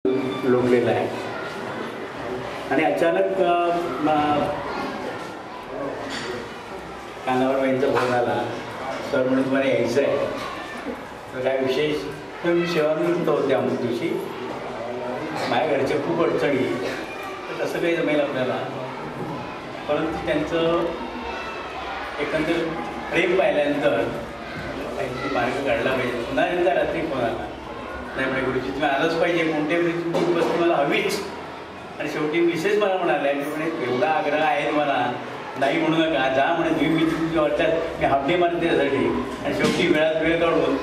लोटलेला आहे आणि अचानक कानावर बाईंचा फोन आला, सर म्हणून तुम्हाला यायचं आहे. तर काय विशेष, तर मी सेवानिवृत्त होते अमुक दिवशी, माझ्या घरच्या खूप अडचणी, तर तसं काही जमेल आपल्याला. परंतु त्यांचं एकंदर प्रेम पाहिल्यानंतर काहीतरी मार्ग काढला पाहिजे. पुन्हा एकदा रात्री फोन आला, नाही म्हणजे गुरुजी तुम्ही आलंच पाहिजे, कोणत्याही वेळी तुमची उपस्थिती मला हवीच. आणि शेवटी मिसेस मला म्हणाल्या की म्हणे एवढा आग्रह आहे तुम्हाला, नाही म्हणू नका, जा म्हणे तुम्ही, मी तुमच्या वाटतात मी हाफ डे मारते त्यासाठी. आणि शेवटी वेळात वेळ काढून,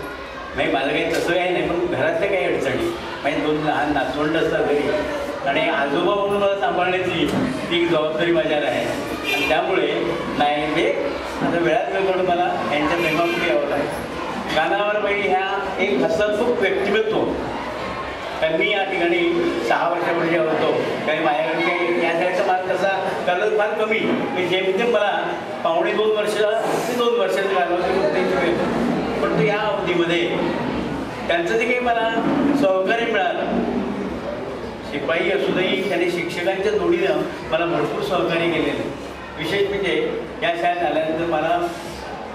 नाही माझं काही तसं काही नाही, पण घरातल्या काही अडचणी, माझी 2 लहान नातवंड असतात घरी आणि आजोबा म्हणून मला सांभाळण्याची ती जबाबदारी माझ्यावर आहे. आणि त्यामुळे नाही ते आता वेळात वेळ काढून मला यांच्या प्रेमापुढे यावं लागेल. कानावर बाई ह्या एक हसतमुख व्यक्तिमत्व. कारण मी या ठिकाणी 6 वर्षापूर्वी होतो, कारण माझ्याकडे काही या साईडचा मार्ग तसा कळलं फार कमी, म्हणजे जेमतेम मला 1.5-2 वर्ष ते 2 वर्षाचं कालावधी. परंतु या अवधीमध्ये त्यांचं जे काही मला सहकार्य मिळालं, शिपाई असूनही त्यांनी शिक्षकांच्या जोडीनं मला भरपूर सहकार्य केलेलं. विशेष म्हणजे या शाळेत आल्यानंतर मला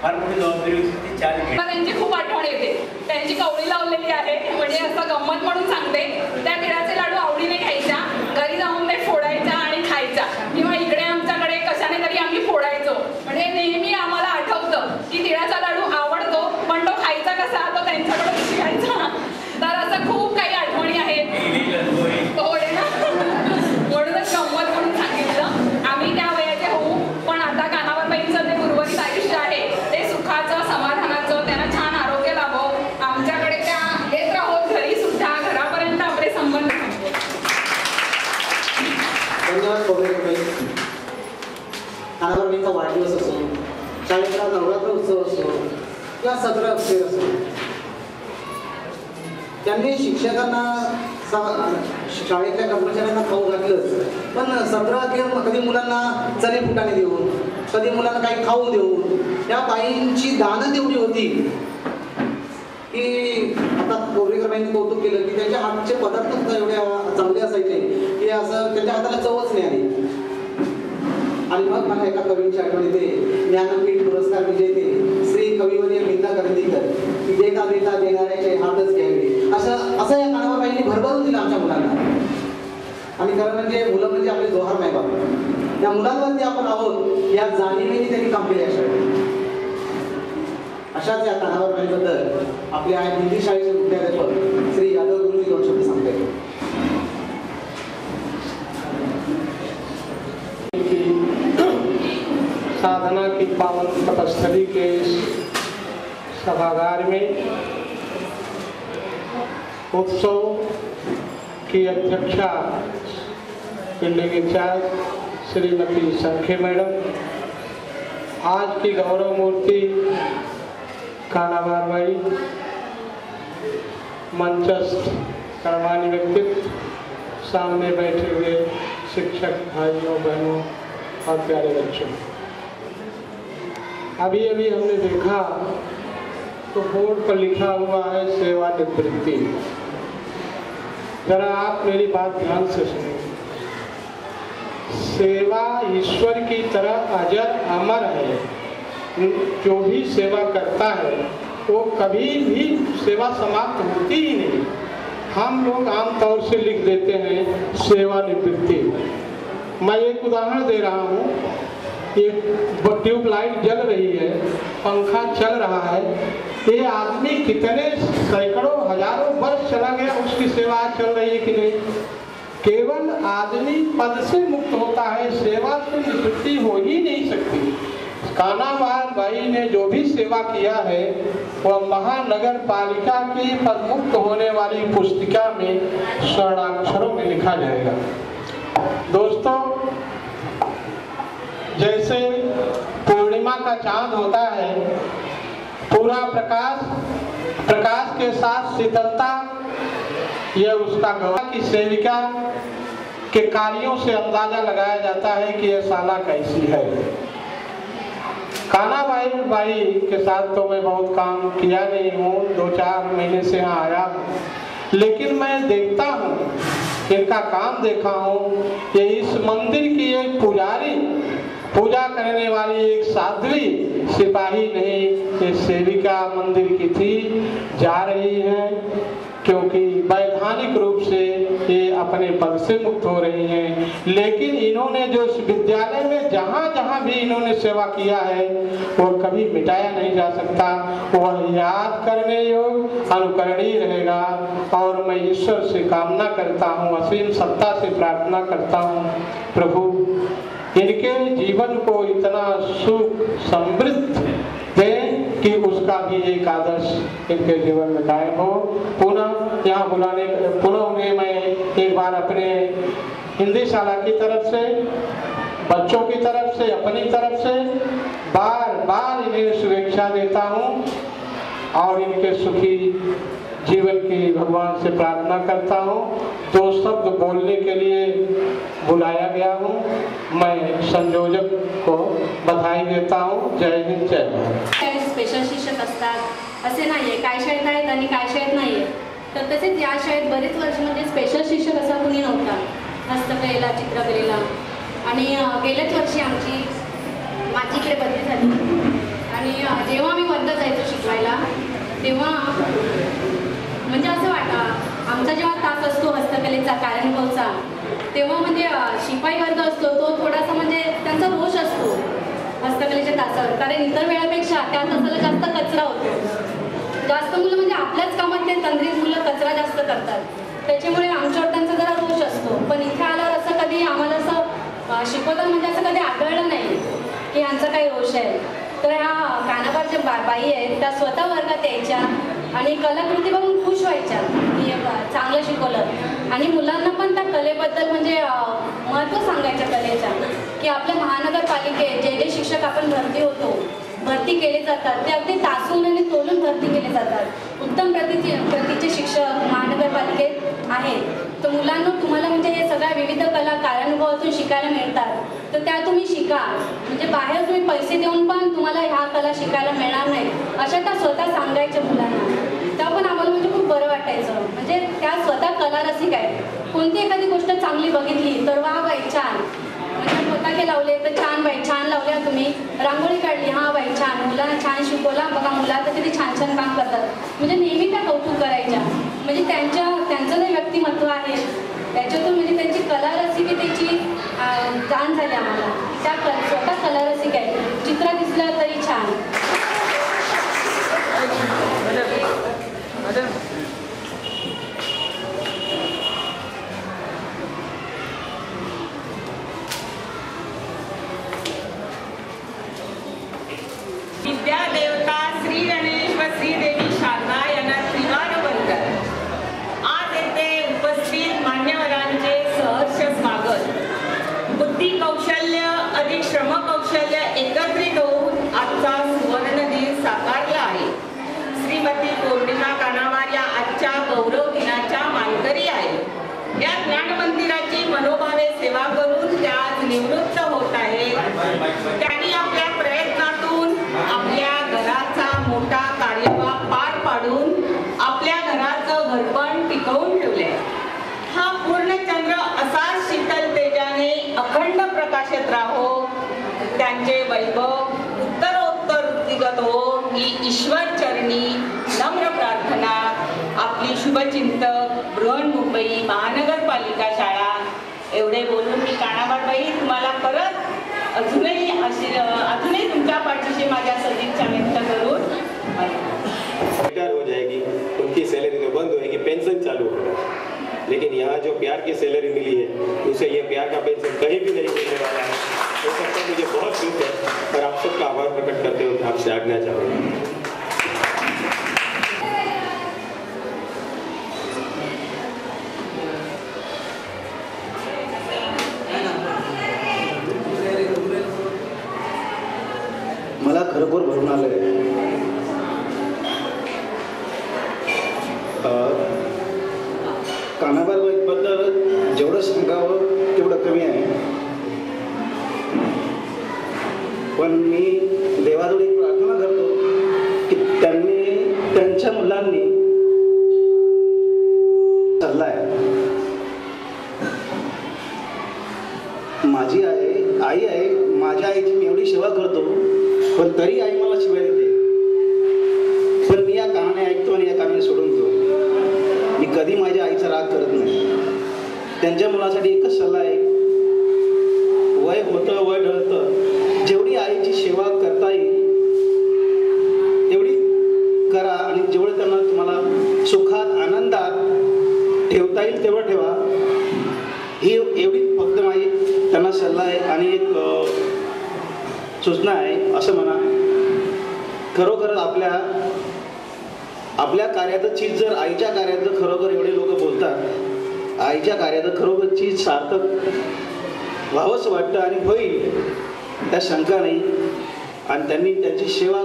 फार मोठी जबाबदारी होती ती 4 त्यांची खूप आठवण येते. त्यांची कवळी लावलेली आहे, म्हणजे असं गंमत म्हणून सांगते, त्या तिळाचे लाडू आवडीने खायच्या, घरी जाऊन ते फोडायच्या आणि खायच्या, किंवा इकडे आमच्याकडे कशाने तरी आम्ही फोडायचो. म्हणजे नेहमी आम्हाला आठवतं की तिळाचा लाडू आवडतो, पण तो खायचा कसा तो त्यांच्याकडे शिकायचा. तर असं खूप काही आठवणी आहेत. म्हणूनच गंमत म्हणून सांगितलं. आम्ही त्या वयाचे होऊ, पण आता कानावर बाईंचं जे उर्वरित आयुष्य आहे ते सुखाचं, समाधानाचं, त्यांना छान आरोग्य लाभो, आमच्याकडे त्या येत राहोत घरी सुद्धा, घरापर्यंत आपले संबंध थांबवो. कानावर बाईंचा वाढदिवस असो, शाळेचा नवरात्र उत्सव असो किंवा 17 अक्षर असो, त्यांनी शिक्षकांना, शाळेतल्या कर्मचाऱ्यांना खाऊ घातलंच, पण 17 अखेर कधी मुलांना चणे फुटाणे देऊन, कधी मुलांना काही खाऊ देऊन, त्या बाईंची दानं तेवढी होती की आता कोरेकर बाईंनी कौतुक केलं की त्यांच्या हातचे पदार्थ सुद्धा एवढ्या चांगले असायचे की असं त्यांच्या हाताला चवच नाही आली. आणि मग मला एका कवींची आठवण येते, ज्ञानपीठ पुरस्कार विजेते श्री कविवर्य मीना करंदीकर, देता देता देणाऱ्याचे हातच घ्यावे, असं या कानावर बाईंनी भरभरून दिलं आमच्या मुलांना. आणि खरं म्हणजे मुलं म्हणजे आपले जोहार नाही बाबा, या मुलांवरती आपण आहोत या जाणीवेने त्यांनी काम केले. अशाच या कानावर बाईंबद्दल आपल्या हिंदी शाळेचे मुख्याध्यापक श्री यादव गुरुजी 2 शब्द सांगते. साधना की पावन तपस्थली के सभागार में उत्सव की अध्यक्षा बिल्डिंग इंचार्ज श्रीमती संखे मैडम, आज की गौरव मूर्ति कानावार बाई, मंचस्थ कर्मानी व्यक्तित्व, सामने बैठे हुए शिक्षक भाइयों बहनों और प्यारे बच्चों, अभी अभी हमने देखा तो बोर्ड पर लिखा हुआ है सेवानिवृत्ति. जरा आप मेरी बात ध्यान से सुनिए. सेवा ईश्वर की तरह अजर अमर है. जो भी सेवा करता है वो कभी भी सेवा समाप्त होती ही नहीं. हम लोग आमतौर से लिख देते हैं सेवानिवृत्ति. मैं एक उदाहरण दे रहा हूँ. एक ट्यूबलाइट जल रही है, पंखा चल रहा है, ये आदमी कितने सैकड़ों हजारों वर्ष चला गया, उसकी सेवा चल रही है कि नहीं. केवल आदमी पद से मुक्त होता है, सेवा से निवृत्ति हो ही नहीं सकती. कानावार बाई ने जो भी सेवा किया है वह महानगर पालिका की पद मुक्त होने वाली पुस्तिका में स्वर्णाक्षरों में लिखा जाएगा. दोस्तों, जैसे पूर्णिमा का चांद होता है, पूरा प्रकाश के साथ शीतलता, यह उसका गवाह की सेविका के कार्यों से अंदाजा लगाया जाता है कि यह साला कैसी है. कानाबाई बाई के साथ तो मैं बहुत काम किया नहीं हूँ, 2-4 महीने से यहाँ आया हूँ, लेकिन मैं देखता हूँ, इनका काम देखा हूँ कि इस मंदिर की एक पुजारी, पूजा करने वाली एक साध्वी, सिपाही नहीं, ये सेविका मंदिर की थी, जा रही है क्योंकि वैधानिक रूप से ये अपने पद से मुक्त हो रही हैं। लेकिन इन्होंने जो इस विद्यालय में जहाँ जहाँ भी इन्होंने सेवा किया है वो कभी मिटाया नहीं जा सकता, वह याद करने योग्य अनुकरणीय रहेगा। और मैं ईश्वर से कामना करता हूँ, असीम सत्ता से प्रार्थना करता हूँ, प्रभु इनके जीवन को इतना सुख समृद्ध दें कि उसका भी एक आदर्श इनके जीवन में कायम हो। पुनः यहाँ पुनः उन्हें मैं एक बार अपने हिंदी शाला की तरफ से, बच्चों की तरफ से, अपनी तरफ से बार बार इन्हें शुभेच्छा देता हूँ और इनके सुखी जीवन की भगवान से प्रार्थना करता हूँ। 2 शब्द बोलने के लिए बुलाया गया हूँ, मैं संयोजक को बधाई देता हूँ। जय हिंद, जय भारत। स्पेशल शिक्षक असतात असे नाहीये, काय शाळेत आहेत आणि काय शाळेत नाहीये, तर तसेच या शाळेत बरेच वर्ष म्हणजे स्पेशल शिक्षक असा कुणी नव्हता हस्तकलेला, चित्रकलेला। आणि गेल्याच वर्षी माझी इकडे बदली झाली आणि जेव्हा मी वर्धा जायचो शिकवायला तेव्हा म्हणजे असं आमचा जेव्हा तास असतो हस्तकलेचा, कार्यानुभवचा, तेव्हा म्हणजे शिपाई वर्ग असतो तो थोडासा म्हणजे त्यांचा रोष असतो हस्तकलेच्या तासावर, कारण इतर वेळापेक्षा त्या तासाला जास्त कचरा होतो, जास्त मुलं म्हणजे आपल्याच कामात ते तंद्रीत मुलं कचरा जास्त करतात, त्याच्यामुळे आमच्यावर त्यांचा जरा रोष असतो। पण इथे आल्यावर असं कधी आम्हाला असं शिकवताना म्हणजे असं कधी आढळलं नाही की यांचा काही रोष आहे। तर ह्या कानाबारच्या बाई आहेत त्या स्वतः वर्गात यायच्या आणि कलाकृती बघून खुश व्हायच्या की चांगलं शिकवलं, आणि मुलांना पण त्या कलेबद्दल म्हणजे महत्त्व सांगायच्या कलेच्या, की आपल्या महानगरपालिकेत जे शिक्षक आपण भरती केले जातात ते अगदी तासून आणि तोलून भरती केले जातात। उत्तम प्रतीचे शिक्षक महानगरपालिकेत आहेत, तर मुलांना तुम्हाला म्हणजे हे सगळ्या विविध कला कार्यानुभवातून शिकायला मिळतात, तर त्या तुम्ही शिका, म्हणजे बाहेर तुम्ही पैसे देऊन पण तुम्हाला ह्या कला शिकायला मिळणार नाही, अशा त्या स्वतः सांगायच्या मुलांना। तेव्हा पण आम्हाला म्हणजे खूप बरं वाटायचं, म्हणजे त्या स्वतः कलारसिक आहेत, कोणती एखादी गोष्ट चांगली बघितली तर वा बाई छान, म्हणजे फटाके लावले तर छान बाई छान लावल्या तुम्ही, रांगोळी काढली हां बाई छान, मुलांना छान शिकवला बघा, मुलं तर किती छान छान काम करतात, म्हणजे नेहमी त्या कौतुक करायच्या। म्हणजे त्यांचं जे व्यक्तिमत्व आहे त्याच्यातून म्हणजे त्यांची कलारसिकतेची जाण झाली आम्हाला, त्या स्वतः कलारसिक आहे, चित्र दिसलं तरी छान। विद्यादेवता श्री गणेश व श्रीदेवी शारदा यांना त्रिवार वंदन। आज येथे उपस्थित मान्यवरांचे सहर्ष स्वागत। बुद्धी कौशल्य अधिक श्रम कौशल्य एकत्रित होऊन आजचा सुवर्ण दिन साकारला आहे। श्रीमती पौर्णिमा कानावार या आजच्या गौरव दिनाच्या मानकरी आहेत। या ज्ञान मंदिराची मनोभावे सेवा करून त्या आज निवृत्त होत आहेत। त्यांनी आपल्या प्रयत्नातून आपल्या घराचा मोठा कार्यभाग पार पाडून आपल्या घराचं घरपण टिकवून ठेवले। हा पूर्णचंद्र असा शीतल तेजाने अखंड प्रकाशित राहो, त्यांचे वैभव उत्तरोत्तर वृद्धिगत हो ही ईश्वर चरणी नम्र प्रार्थना। आपली शुभचिंतक बृहन्मुंबई महानगरपालिका शाळा। एवढे बोलून मी कानाबारबाई तुम्हाला परत अजूनही तुमच्या पाठीशी माझ्या सदिच्छा व्यक्त करून रिटायर हो जाएगी, उनकी सैलरी तो बंद होएगी, पेंशन चालू होगा। लेकिन यहाँ जो प्यार की सैलरी मिली है उसे ये प्यार का पेंशन कहीं भी नहीं मिलने वाला है। हो सकता है मुझे बहुत दुख है, पर आप सबका आभार प्रकट करते हुए आपसे आज्ञा चाहूँगा। मला खरोखर भरून आलंय। कानाबारबाईबद्दल जेवढं सांगावं तेवढं कमी आहे, पण मी देवाजवळ एक प्रार्थना करतो की त्यांनी त्यांच्या मुलांनी माझी आई आहे, माझ्या आईची मी एवढी सेवा करतो, पण तरी आई मला शिवाय देते. पण मी या कानाने ऐकतो आणि या कानाने सोडून देतो. मी कधी माझ्या आईचा राग करत नाही. त्यांच्या मुलासाठी एकच सल्ला आहे, वय होतं वय ढळतं, जेवढी आईची सेवा करता येईल तेवढी करा आणि जेवढं त्यांना तुम्हाला सुखात आनंदात ठेवता येईल तेवढं ठेवा. ही एवढी फक्त माझी त्यांना सल्ला आहे आणि एक सूचना आहे. असं म्हणा, खरोखर आपल्या कार्याचं चीज जर आईच्या कार्याचं खरोखर एवढे लोक बोलतात, आईच्या कार्याचं खरोखर चीज सार्थक व्हावंच वाटतं आणि होईल त्या शंका नाही. आणि त्यांनी त्यांची सेवा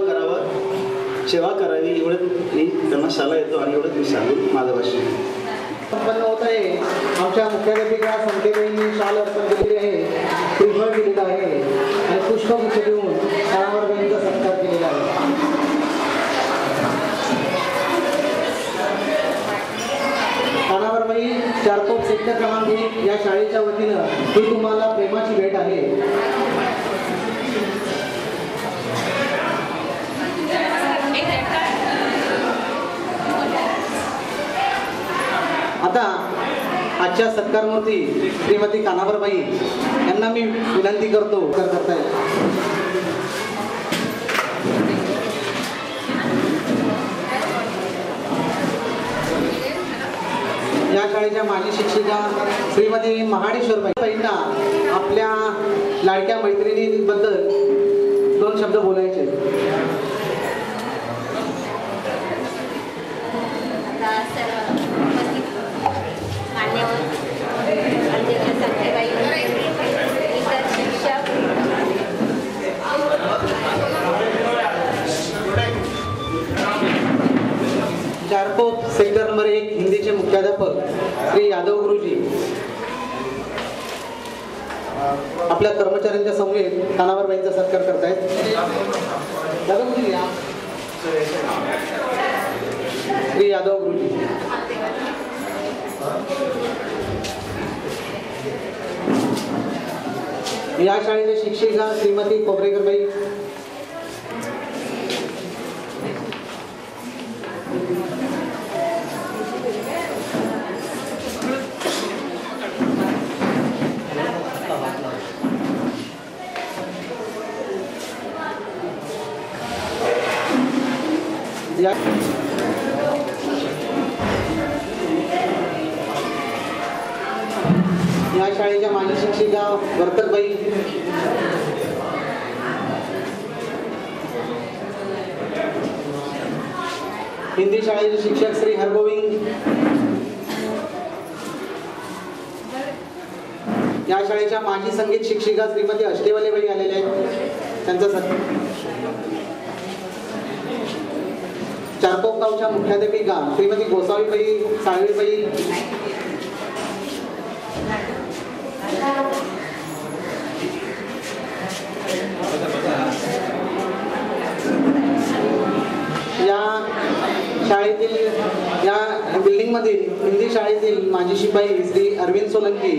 करावी एवढं मी त्यांना सल्ला येतो आणि एवढंच मी सांगून माझं भाषण संपन्न होत आहे. आमच्या मुख्याध्यापिका संतेबाईंनी शाल अर्पण केलेली आहे, श्रीफळ दिलेलं आहे आणि पुष्पगुच्छ देऊन कानावरबाईंचा सत्कार केलेला आहे. कानावरबाई चारकोप सेक्टर क्रमांक 1 या शाळेच्या वतीनं ही तुम्हाला प्रेमाची भेट आहे. आता आजच्या सत्कारमूर्ती श्रीमती कानावरबाई यांना मी विनंती करतो करताय. या शाळेच्या माजी शिक्षिका श्रीमती महाडेश्वरबाईंना आपल्या लाडक्या मैत्रिणीबद्दल 2 शब्द बोलायचे. चारकोप सेक्टर नंबर 1 हिंदीचे मुख्याध्यापक श्री यादव गुरुजी आपल्या कर्मचाऱ्यांच्या समवेत कानावरबाईंचा सत्कार करतायत. यादव गुरुजी श्री यादव गुरुजी या शाळेच्या शिक्षिका श्रीमती कोपरेकरबाई, या शाळेच्या माजी शिक्षिका वर्तकबाई, हिंदी शाळेचे शिक्षक श्री हरगोविंद, या शाळेच्या माजी संगीत शिक्षिका श्रीमती अष्टेवालेबाई आलेल्या आहेत, त्यांचा सत्कार. चारकोप गावच्या मुख्याध्यापिका श्रीमती गोसावीबाई साळवीबाई, या शाळेतील या बिल्डिंग मधील हिंदी शाळेतील माजी शिपाई श्री अरविंद सोलंकी,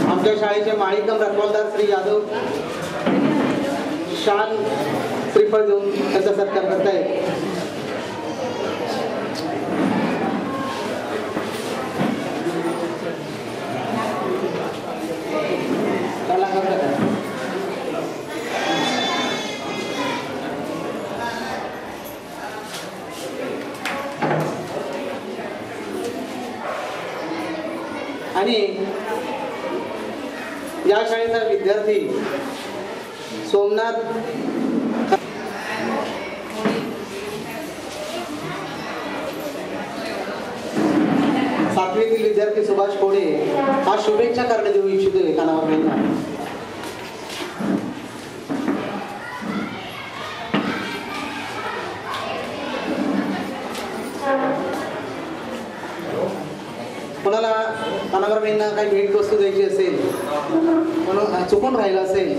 आमच्या शाळेचे माळीकम रखवालदार श्री यादव शान श्रीफळ देऊन त्याचा सत्कार करतायत. आणि या शाळेचा विद्यार्थी सोमनाथ 7वीतील विद्यार्थी सुभाष कोडे हा शुभेच्छा कार्ड देऊ इच्छितोय कानावरबाईंना. कोणाला कानावरबाईंना काही भेट वस्तू द्यायची असेल, म्हणून चुकून राहिलं असेल,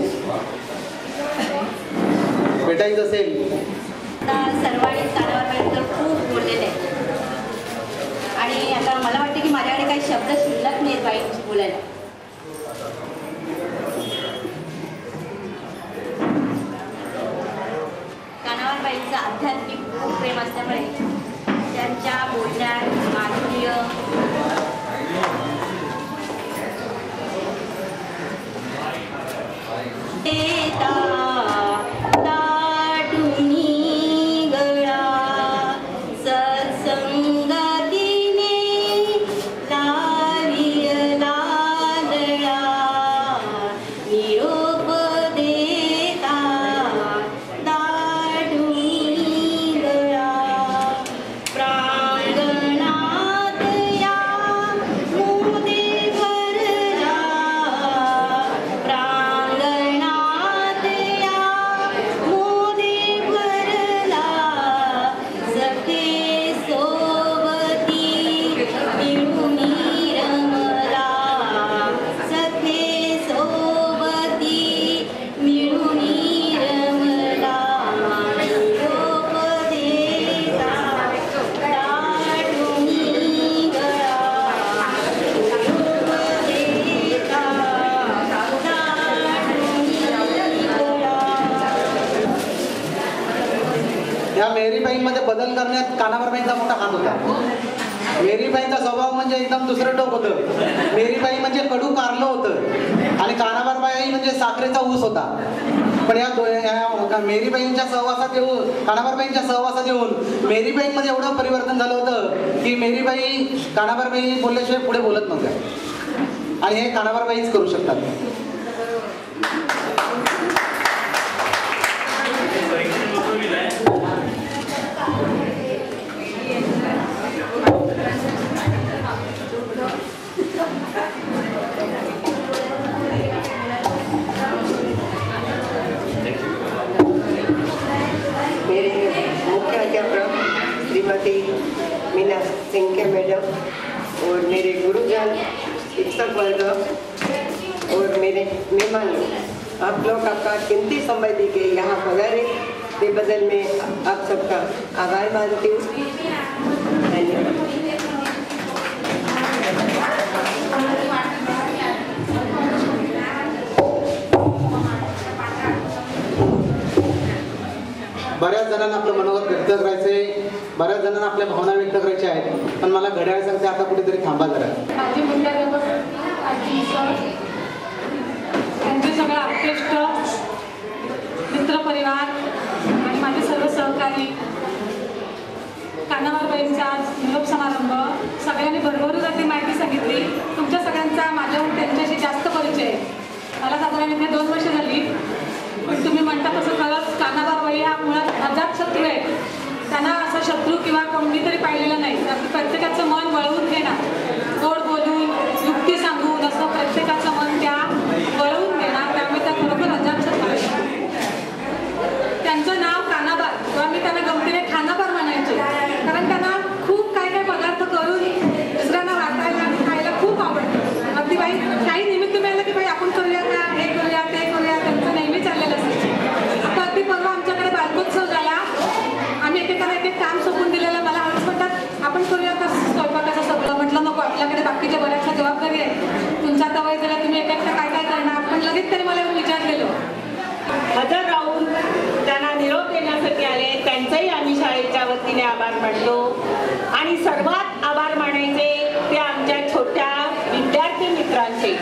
भेटायचं असेल, सर्वांनी कानावरबाईंबद्दल खूप बोललेले आहे. असल्यामुळे त्यांच्या बोलण्यात माधुर्य मेरीबाईंमध्ये बदल करण्यात कानाबाईंचा मोठा हात होता. मेरीबाईंचा स्वभाव म्हणजे एकदम दुसरं टोक होतं. मेरीबाई म्हणजे कडू कारलं होतं आणि कानाबाई म्हणजे साखरेचा ऊस होता. पण या मेरीबाईंच्या सहवासात येऊन कानाबाईंच्या सहवासात येऊन मेरीबाईंमध्ये एवढं परिवर्तन झालं होतं की मेरीबाई कानाबाई बोलल्याशिवाय पुढे बोलत नव्हत्या आणि हे कानाबाईच करू शकतात. श्रीमती मीना सिंह मैडम और मेरे गुरुजन, शिक्षक वर्ग और मेरे मेहमान लोग, आप लोग आपका कीमती समय दे के यहाँ पधारे के बदल में आप सबका आभार मानती हूँ. धन्यवाद. बऱ्याच जणांना आपलं मनोगत व्यक्त करायचंय, बऱ्याच जणांना आपल्या भावना व्यक्त करायच्या आहेत, पण मला घड्याळ सांगते आता कुठेतरी थांबा जरा. माझे मुद्द्याबाबत त्यांचे सगळे आप्तेष्ट, मित्रपरिवार आणि माझे सर्व सहकारी, कानाबाईंचा निरोप समारंभ, सगळ्यांनी भरभरून अशी माहिती सांगितली. तुमच्या सगळ्यांचा माझ्याहून त्यांच्याशी जास्त परिचय. मला साधारण इथे 2 वर्ष झाली. पण तुम्ही म्हणता तसं खरंच कानाबाई हा मुळात अजात शत्रू आहे. त्यांना असा शत्रू किंवा कोणीतरी पाहिलेलं नाही. प्रत्येकाचं मन वळवून घेणार, गोड बोलून, युक्ती सांगून असं प्रत्येकाचं मन त्या वळवून घेणार. त्यामुळे त्या खरोखर अजात शत्रू आहे. त्यांचं नाव कानाबार किंवा मी त्यांना गमतीने खानाबार म्हणायचे, कारण त्यांना खूप काय काय पदार्थ करून दुसऱ्यांना वाटायला आणि खायला खूप आवडतं. अगदी बाई काही निमित्त मिळालं की बाई आपण करूया का, हे करूया ते करूया, त्यांचं नेहमी चाललेलं असायचं. आता अगदी परवा आमच्याकडे बालकोत्सव झाला. आम्ही एकेकाला एक काम सोपून दिलेलं. मला हळूच म्हणतात आपण करूया का स्वयंपाकाचं सगळं. म्हटलं नको, आपल्याकडे बाकीच्या बऱ्याचशा जबाबदारी आहे. तुमचा आता वय झाला, तुम्ही एकट्या काय काय करणार. पण लगेच तरी मला विचारलेलं. हजर राहून त्यांना निरोप देण्यासाठी आले, त्यांचंही आम्ही शाळेच्या वतीने आभार मानतो. आणि सर्वात आभार मानायचे ते आमच्या छोट्या विद्यार्थी मित्रांचे,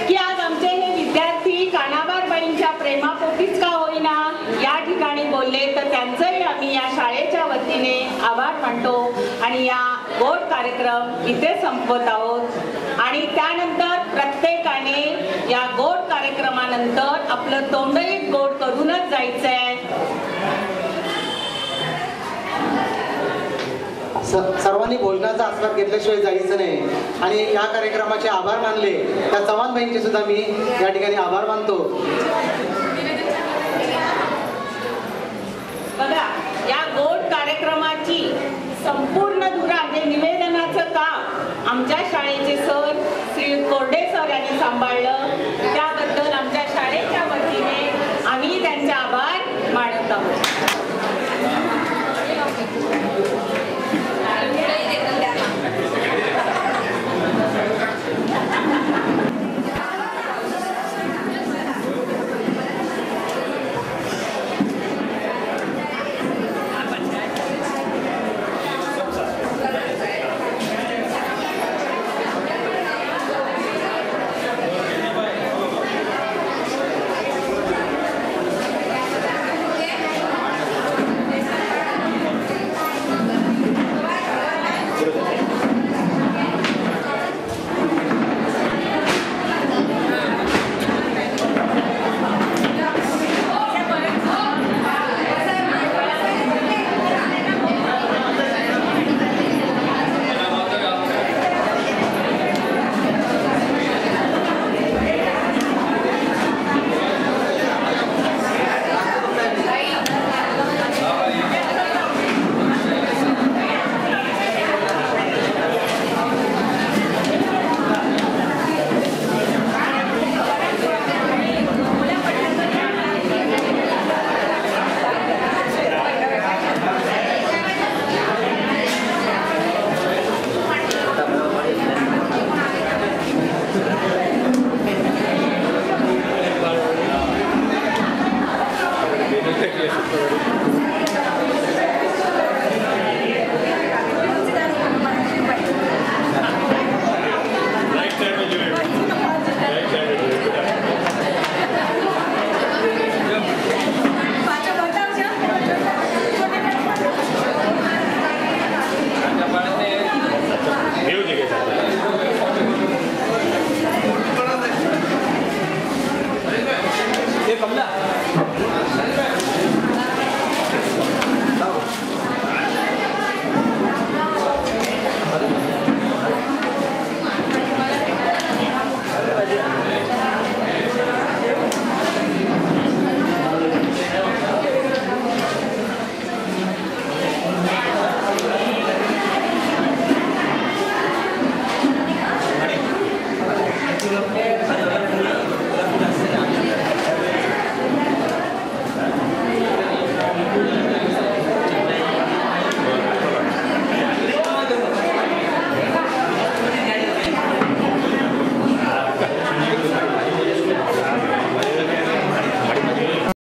की आज आमचे हे विद्यार्थी कानाबाईंच्या प्रेमापोटीच का होईना या ठिकाणी बोलले, तर त्यांचंही आम्ही या शाळेच्या वतीने आभार मानतो. आणि या गोड कार्यक्रम इथे संपवत आहोत. आणि त्यानंतर प्रत्येकाने या गोड कार्यक्रमानंतर आपलं तोंडही गोड करूनच जायचं आहे. सर्वांनी भोजनाचा आस्वाद घेतल्याशिवाय जायचं नाही. आणि या कार्यक्रमाचे आभार मानले त्या चव्हाणबाईंचे सुद्धा मी या ठिकाणी आभार मानतो. बघा, या गोड कार्यक्रमाची संपूर्ण धुरा जे निवेदनाचं काम आमच्या शाळेचे सर श्री कोरडे सर यांनी सांभाळलं. त्या